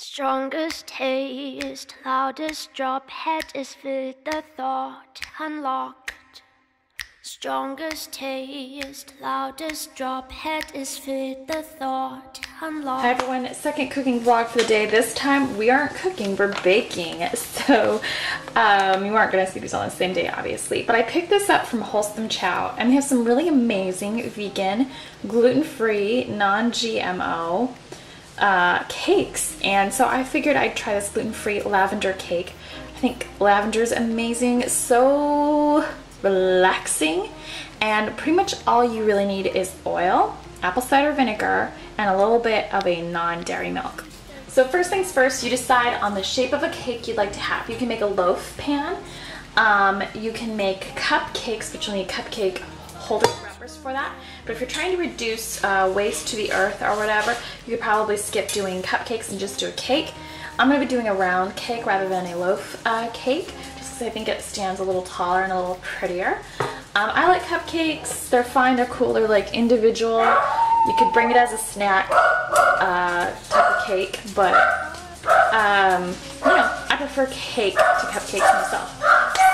Strongest taste, loudest drop, head is with the thought unlocked. Strongest taste, loudest drop, head is with the thought unlocked. Hi everyone, second cooking vlog for the day. This time we aren't cooking, we're baking. So you aren't gonna see these on the same day obviously, but I picked this up from Wholesome Chow and they have some really amazing vegan, gluten-free, non-GMO cakes, and so I figured I'd try this gluten-free lavender cake. I think lavender is amazing, so relaxing, and pretty much all you really need is oil, apple cider vinegar, and a little bit of a non-dairy milk. So first things first, you decide on the shape of a cake you'd like to have. You can make a loaf pan, you can make cupcakes, but you'll need cupcake holder wrappers for that. But if you're trying to reduce waste to the earth or whatever, you could probably skip doing cupcakes and just do a cake. I'm going to be doing a round cake rather than a loaf cake, just because I think it stands a little taller and a little prettier. I like cupcakes. They're fine, they're cool, they're like individual. You could bring it as a snack type of cake, but you know, I prefer cake to cupcakes myself.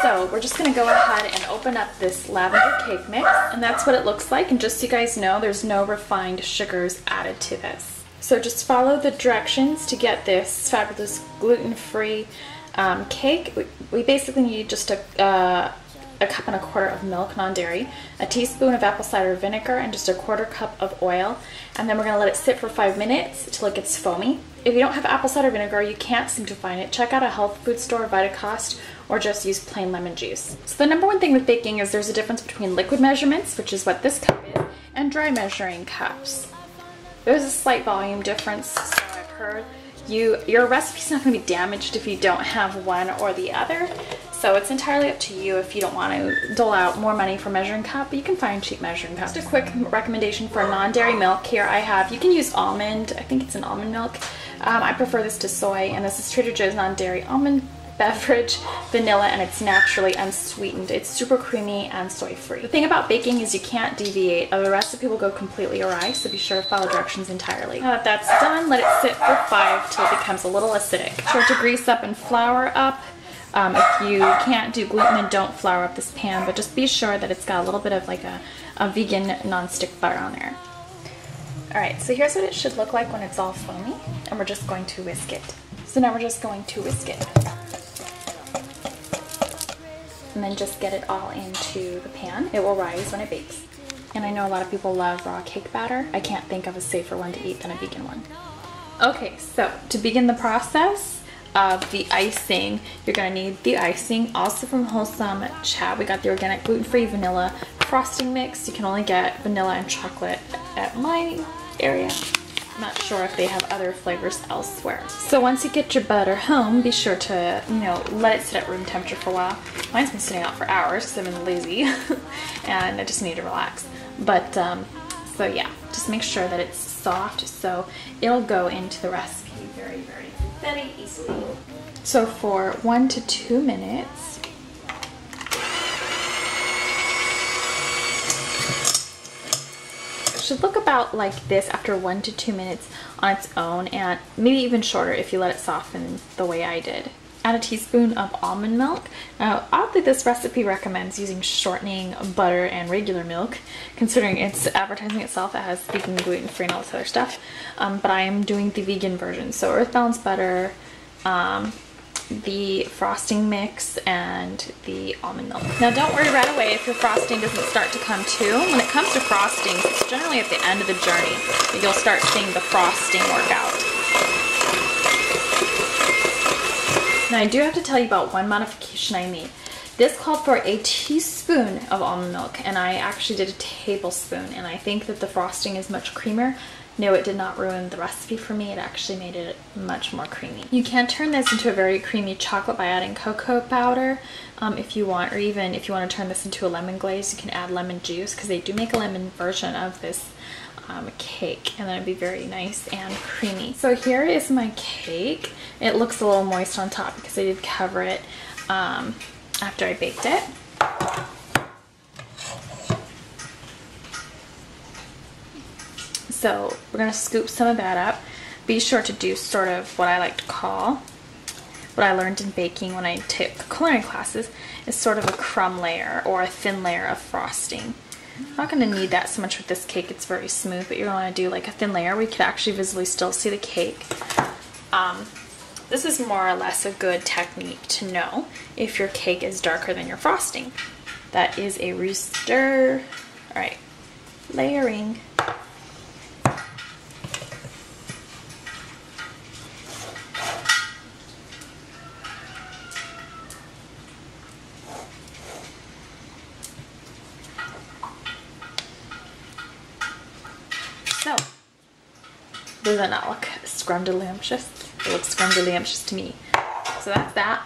So we're just going to go ahead and open up this lavender cake mix, and that's what it looks like. And just so you guys know, there's no refined sugars added to this. So just follow the directions to get this fabulous gluten-free cake. We basically need just a cup and a quarter of milk, non-dairy, a teaspoon of apple cider vinegar, and just a quarter cup of oil. And then we're going to let it sit for 5 minutes till it gets foamy. If you don't have apple cider vinegar, you can't seem to find it, check out a health food store, Vitacost, or just use plain lemon juice. So the number one thing with baking is there's a difference between liquid measurements, which is what this cup is, and dry measuring cups. There's a slight volume difference, so I've heard. Your recipe's not going to be damaged if you don't have one or the other. So it's entirely up to you if you don't want to dole out more money for measuring cup, but you can find cheap measuring cups. Just a quick recommendation for non-dairy milk here I have. You can use almond, I think it's an almond milk. I prefer this to soy, and this is Trader Joe's non-dairy almond beverage, vanilla, and it's naturally unsweetened. It's super creamy and soy-free. The thing about baking is you can't deviate, or the recipe will go completely awry, so be sure to follow directions entirely. Now that that's done, let it sit for 5 till it becomes a little acidic. Be sure to grease up and flour up. If you can't do gluten, then don't flour up this pan, but just be sure that it's got a little bit of like a vegan non-stick butter on there. Alright, so here's what it should look like when it's all foamy, and we're just going to whisk it. So now we're just going to whisk it. And then just get it all into the pan. It will rise when it bakes. And I know a lot of people love raw cake batter. I can't think of a safer one to eat than a vegan one. Okay, so to begin the process of the icing, you're going to need the icing, also from Wholesome Chow. We got the organic gluten-free vanilla frosting mix. You can only get vanilla and chocolate at my area. I'm not sure if they have other flavors elsewhere. So once you get your butter home, be sure to, you know, let it sit at room temperature for a while. Mine's been sitting out for hours because I've been lazy and I just need to relax. But so yeah, just make sure that it's soft so it'll go into the recipe very easily. So for 1 to 2 minutes, it should look about like this after 1 to 2 minutes on its own, and maybe even shorter if you let it soften the way I did. Add a teaspoon of almond milk. Now, oddly, this recipe recommends using shortening, butter, and regular milk, considering it's advertising itself as vegan, gluten-free, and all this other stuff. But I am doing the vegan version. So Earth Balance butter, the frosting mix, and the almond milk. Now, don't worry right away if your frosting doesn't start to come too. When it comes to frosting, it's generally at the end of the journey that you'll start seeing the frosting work out. Now I do have to tell you about one modification I made. This called for a teaspoon of almond milk, and I actually did a tablespoon, and I think that the frosting is much creamier. No, it did not ruin the recipe for me. It actually made it much more creamy. You can turn this into a very creamy chocolate by adding cocoa powder if you want, or even if you want to turn this into a lemon glaze, you can add lemon juice, because they do make a lemon version of this cake, and then it'd be very nice and creamy. So here is my cake. It looks a little moist on top because I did cover it after I baked it. So we're gonna scoop some of that up. be sure to do sort of what I like to call, what I learned in baking when I took culinary classes, is sort of a crumb layer or a thin layer of frosting. I'm not going to need that so much with this cake, it's very smooth, but you're going to want to do like a thin layer where you could actually visibly still see the cake. This is more or less a good technique to know if your cake is darker than your frosting. That is a rooster. All right, layering. So, does that not look scrumdiddlyumptious? It looks scrumdiddlyumptious to me. So that's that.